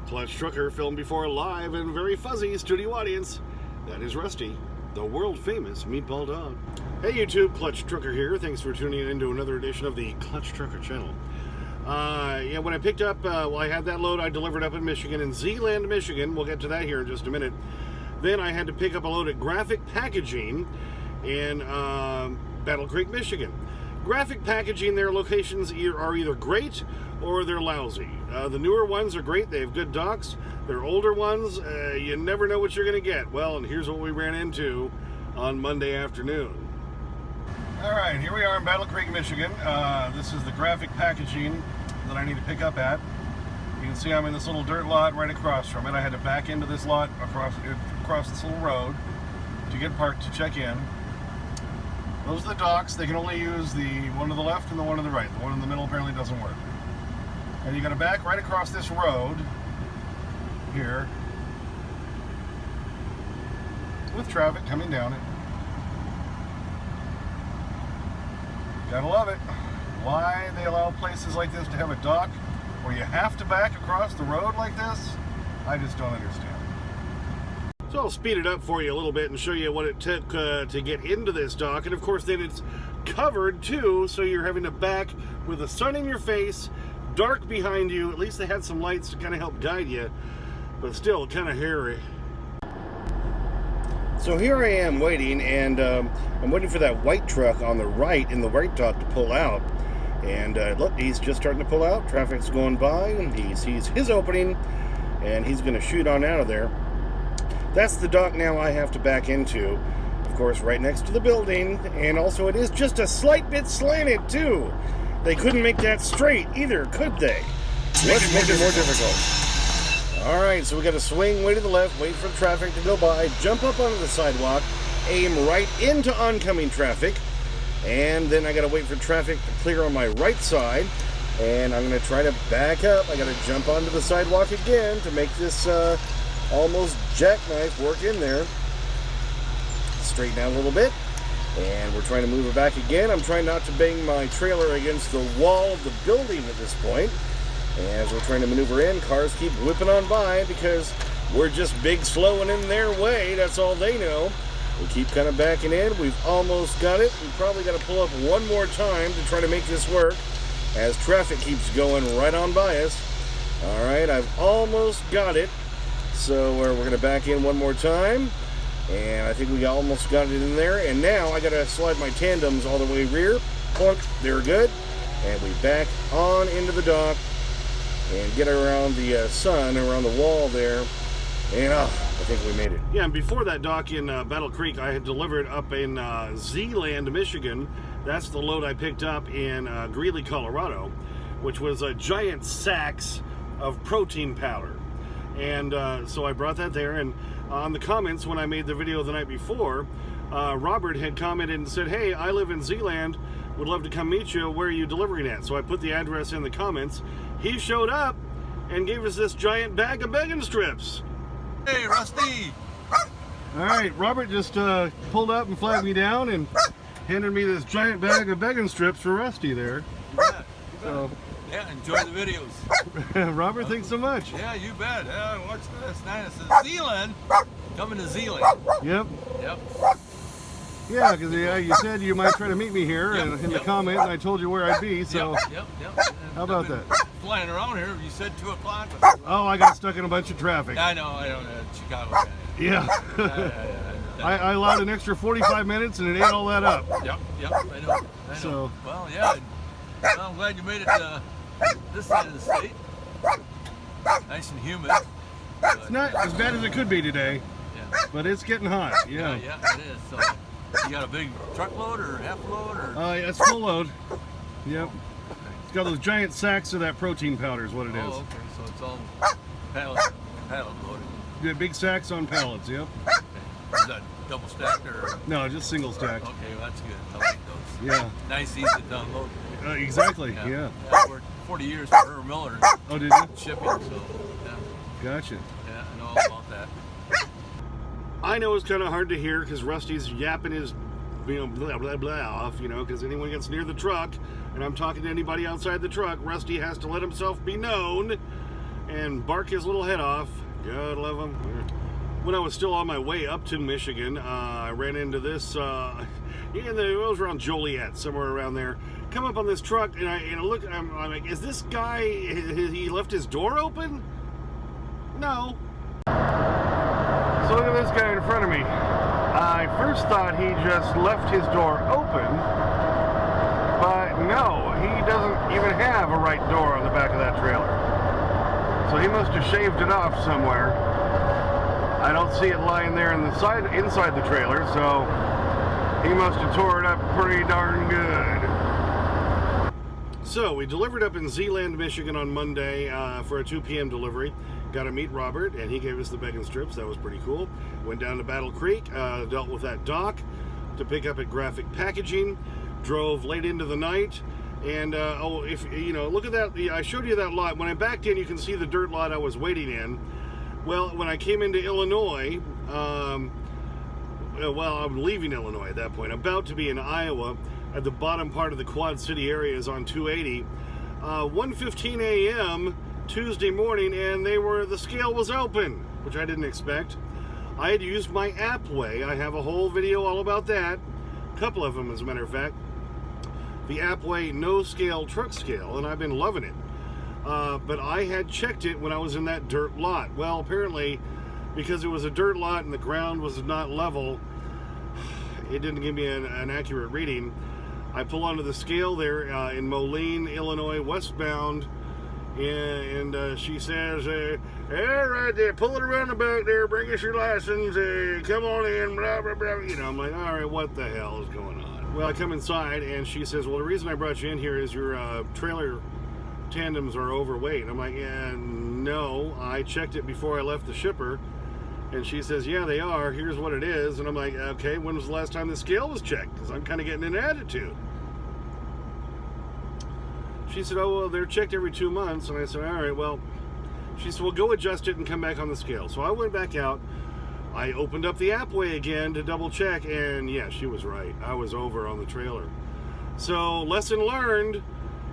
Clutch Trucker filmed before a live and very fuzzy studio audience. That is Rusty, the world-famous meatball dog. Hey YouTube, Clutch Trucker here. Thanks for tuning in to another edition of the Clutch Trucker channel. Yeah, when I picked up, I had that load I delivered up in Michigan, in Zeeland, Michigan. We'll get to that here in just a minute. Then I had to pick up a load at Graphic Packaging in Battle Creek, Michigan. Graphic Packaging, their locations are either great or they're lousy. The newer ones are great. They have good docks. Their older ones, you never know what you're going to get. Well, and here's what we ran into on Monday afternoon. All right, here we are in Battle Creek, Michigan. This is the Graphic Packaging that I need to pick up at. You can see I'm in this little dirt lot right across from it. I had to back into this lot across this little road to get parked to check in. Those are the docks. They can only use the one to the left and the one to the right. The one in the middle apparently doesn't work. And you got to back right across this road here with traffic coming down it. Gotta love it. Why they allow places like this to have a dock where you have to back across the road like this, I just don't understand. So I'll speed it up for you a little bit and show you what it took to get into this dock. And of course then it's covered too, so you're having to back with the sun in your face, dark behind you. At least they had some lights to kind of help guide you, but still kind of hairy. So here I am waiting, and I'm waiting for that white truck on the right in the white dock to pull out. And look, he's just starting to pull out. Traffic's going by, and he sees his opening, and he's going to shoot on out of there. That's the dock now I have to back into. Of course, right next to the building, and also it is just a slight bit slanted too. They couldn't make that straight either, could they? Let's make it more difficult. Alright, so we got to swing way to the left, wait for traffic to go by, jump up onto the sidewalk, aim right into oncoming traffic, and then I got to wait for traffic to clear on my right side, and I'm going to try to back up. I got to jump onto the sidewalk again to make this almost jackknife work in there. Straighten out a little bit, and we're trying to move it back again. I'm trying not to bang my trailer against the wall of the building at this point. As we're trying to maneuver in, cars keep whipping on by because we're just big slowing in their way. That's all they know. We keep kind of backing in. We've almost got it. We probably got to pull up one more time to try to make this work as traffic keeps going right on by us. All right, I've almost got it. So we're going to back in one more time. And I think we almost got it in there. And now I got to slide my tandems all the way rear. Plunk, they're good. And we back on into the dock and get around the sun, around the wall there. And I think we made it. Yeah, and before that dock in Battle Creek, I had delivered up in Zeeland, Michigan. That's the load I picked up in Greeley, Colorado, which was giant sacks of protein powder. And so I brought that there, and on the comments when I made the video the night before, Robert had commented and said, hey, I live in Zeeland, would love to come meet you. Where are you delivering at? So I put the address in the comments. He showed up and gave us this giant bag of bacon strips. Hey, Rusty! All right, Robert just pulled up and flagged me down and handed me this giant bag of bacon strips for Rusty there. You bet. So, yeah, enjoy the videos. Robert, thanks so much. Yeah, you bet. Yeah, watch this. Now it says Zeeland. Coming to Zeeland. Yep. Yep. Yeah, because you said you might try to meet me here in the comment, and I told you where I'd be, so Yep. how about that? Flying around here, you said 2 o'clock. Oh, I got stuck in a bunch of traffic. I know, Chicago guy. Yeah. I allowed an extra 45 minutes, and it ate all that up. Yep, I know. So, well, yeah, well, I'm glad you made it to this side of the state. Nice and humid. It's not as bad as it could be today, but it's getting hot, Yeah, it is. So, you got a big truckload or half load? Or? Yeah, it's full load. Yep. It's got those giant sacks of that protein powder is what it is. Oh, okay, so it's all pallet loaded. Yeah, big sacks on pallets, yep. Okay. Is that double stacked or? No, just single stacked. Okay, well, that's good. I like those. Yeah. Nice, easy to unload. Exactly, yeah. I worked 40 years for Herb Miller. Oh, did you? Shipping, so yeah. Gotcha. Yeah, I know all about that. I know it's kind of hard to hear because Rusty's yapping his, blah, blah, blah off, because anyone gets near the truck and I'm talking to anybody outside the truck, Rusty has to let himself be known. and bark his little head off. God love him. When I was still on my way up to Michigan, I ran into this, it was around Joliet, somewhere around there. Come up on this truck, and I look, I'm like, is this guy, he left his door open? No. So look at this guy in front of me. I first thought he just left his door open, but no, he doesn't even have a right door on the back of that trailer. So he must have shaved it off somewhere. I don't see it lying there inside the trailer, so he must have tore it up pretty darn good. So we delivered up in Zeeland, Michigan on Monday for a 2 p.m. delivery. Got to meet Robert, and he gave us the bacon strips. That was pretty cool. Went down to Battle Creek, dealt with that dock to pick up at Graphic Packaging. Drove late into the night, and if you know, look at that. I showed you that lot. When I backed in, you can see the dirt lot I was waiting in. Well, when I came into Illinois, I'm leaving Illinois at that point. About to be in Iowa, at the bottom part of the Quad City area is on 280. 1:15 a.m. Tuesday morning, and the scale was open, which I didn't expect. I had used my AppWeigh. I have a whole video all about that. A couple of them, as a matter of fact. The AppWeigh no scale truck scale, and I've been loving it. But I had checked it when I was in that dirt lot. Well, apparently, because it was a dirt lot and the ground was not level, it didn't give me an accurate reading. I pull onto the scale there in Moline, Illinois, westbound, and she says, hey, right there, pull it around the back there, bring us your license, come on in, blah, blah, blah. You know, I'm like, all right, what the hell is going on? Well, I come inside, and she says, well, the reason I brought you in here is your trailer tandems are overweight. I'm like, yeah, no, I checked it before I left the shipper. And she says, yeah, they are. Here's what it is. And I'm like, okay, when was the last time the scale was checked? Because I'm kind of getting an attitude. She said, oh, well, they're checked every 2 months. And I said, all right, well, she said, well, go adjust it and come back on the scale. So I went back out. I opened up the AppWeigh again to double check. And yeah, she was right. I was over on the trailer. So lesson learned,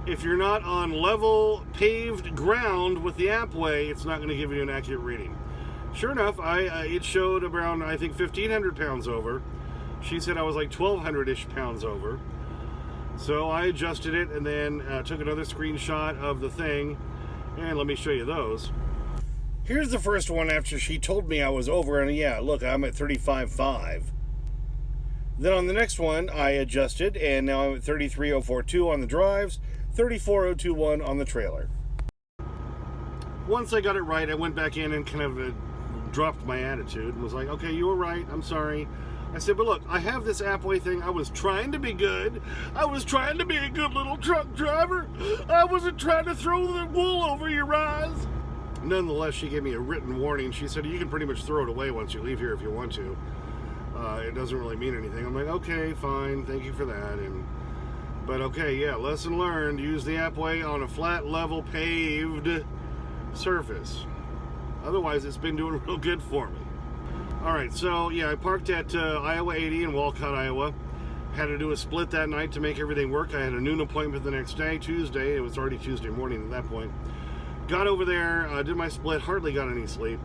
if you're not on level paved ground with the AppWeigh, it's not going to give you an accurate reading. Sure enough, it showed around, I think, 1,500 pounds over. She said I was like 1,200-ish pounds over. So I adjusted it and then took another screenshot of the thing. And let me show you those. Here's the first one after she told me I was over. And yeah, look, I'm at 35.5. Then on the next one, I adjusted. And now I'm at 33.042 on the drives, 34.021 on the trailer. Once I got it right, I went back in and kind of dropped my attitude and was like, okay, you were right, I'm sorry. I said, but look, I have this AppWeigh thing. I was trying to be good. I was trying to be a good little truck driver. I wasn't trying to throw the wool over your eyes. Nonetheless, she gave me a written warning. She said, you can pretty much throw it away once you leave here if you want to. It doesn't really mean anything. I'm like, okay, fine, thank you for that. But okay, yeah, lesson learned. Use the AppWeigh on a flat, level, paved surface. Otherwise, it's been doing real good for me. All right, so yeah, I parked at Iowa 80 in Walcott, Iowa. Had to do a split that night to make everything work. I had a noon appointment the next day, Tuesday. It was already Tuesday morning at that point. Got over there, did my split, hardly got any sleep.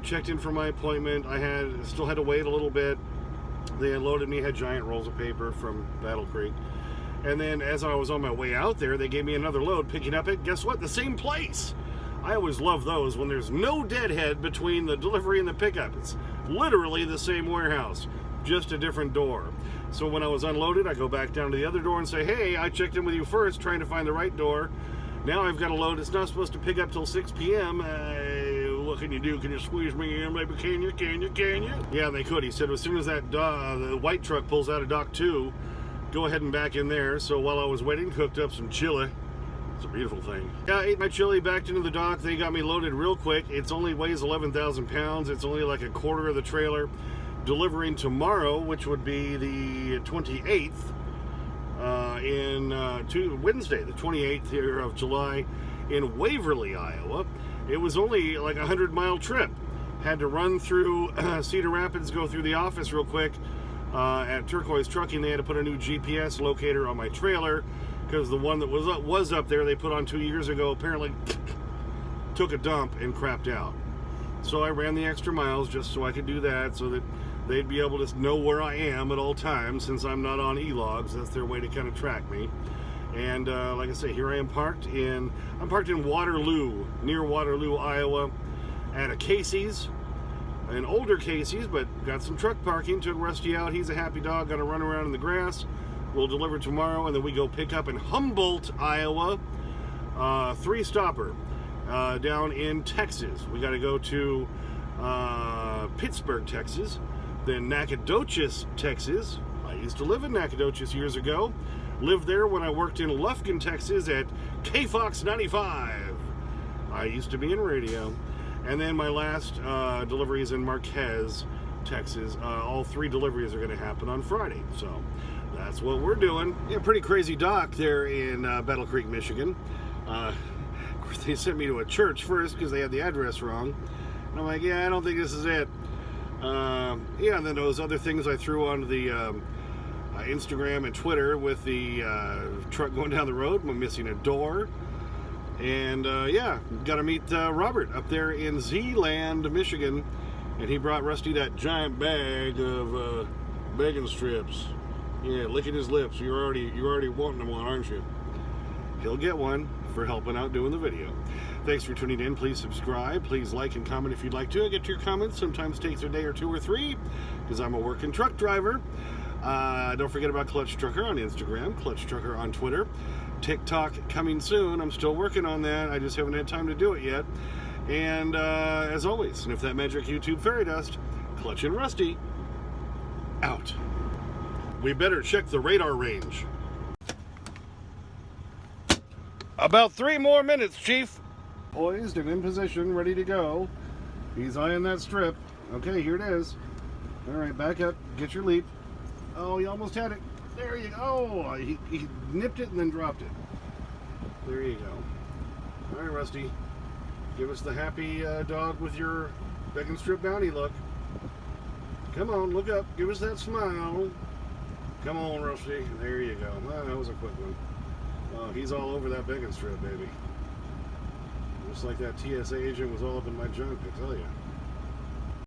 Checked in for my appointment. I still had to wait a little bit. They unloaded me, had giant rolls of paper from Battle Creek. And then as I was on my way out there, they gave me another load, picking up at, guess what, the same place. I always love those when there's no deadhead between the delivery and the pickup. It's literally the same warehouse, just a different door. So when I was unloaded, I go back down to the other door and say, hey, I checked in with you first, trying to find the right door. Now I've got a load. It's not supposed to pick up till 6 p.m. What can you do? Can you squeeze me in? Maybe can you? Yeah, they could. He said as soon as that the white truck pulls out of dock 2, go ahead and back in there. So while I was waiting, cooked up some chili. It's a beautiful thing. Yeah, I ate my chili, backed into the dock. They got me loaded real quick. It only weighs 11,000 pounds. It's only like a quarter of the trailer. Delivering tomorrow, which would be the 28th, Wednesday, the 28th here of July, in Waverly, Iowa. It was only like a 100-mile trip. Had to run through Cedar Rapids, go through the office real quick. At Turquoise Trucking, they had to put a new GPS locator on my trailer because the one that was up there they put on 2 years ago apparently took a dump and crapped out. So I ran the extra miles just so I could do that, so that they'd be able to know where I am at all times, since I'm not on e-logs. That's their way to kind of track me. And like I say, here I am parked in Waterloo, near Waterloo, Iowa, at a Casey's, an older Casey's, but got some truck parking. Took Rusty out. He's a happy dog, gonna run around in the grass. We'll deliver tomorrow, and then we go pick up in Humboldt, Iowa, 3-stopper down in Texas. We got to go to Pittsburgh, Texas, then Nacogdoches, Texas. I used to live in Nacogdoches years ago. Lived there when I worked in Lufkin, Texas at KFOX 95. I used to be in radio. And then my last delivery is in Marquez, Texas. All 3 deliveries are going to happen on Friday. So that's what we're doing. Yeah, pretty crazy dock there in Battle Creek, Michigan. Of course, they sent me to a church first because they had the address wrong. And I'm like, yeah, I don't think this is it. Yeah, and then those other things I threw onto the Instagram and Twitter with the truck going down the road. I'm missing a door. And yeah, got to meet Robert up there in Zeeland, Michigan. And he brought Rusty that giant bag of bacon strips. Yeah, licking his lips. You're already wanting one, aren't you? He'll get one for helping out doing the video. Thanks for tuning in. Please subscribe. Please like and comment if you'd like to. I get to your comments. Sometimes takes a day or 2 or 3 because I'm a working truck driver. Don't forget about Clutch Trucker on Instagram, Clutch Trucker on Twitter. TikTok coming soon. I'm still working on that. I just haven't had time to do it yet. And as always, sniff that magic YouTube fairy dust. Clutch and Rusty out. We better check the radar range. About 3 more minutes, Chief. Poised and in position, ready to go. He's eyeing that strip. Okay, here it is. All right, back up. Get your leap. Oh, he almost had it. There you go. Oh, he nipped it and then dropped it. There you go. All right, Rusty. Give us the happy dog with your bacon strip bounty look. Come on, look up. Give us that smile. Come on, Rusty. There you go. Well, that was a quick one. Oh, he's all over that bacon strip, baby. Just like that TSA agent was all up in my junk, I tell you.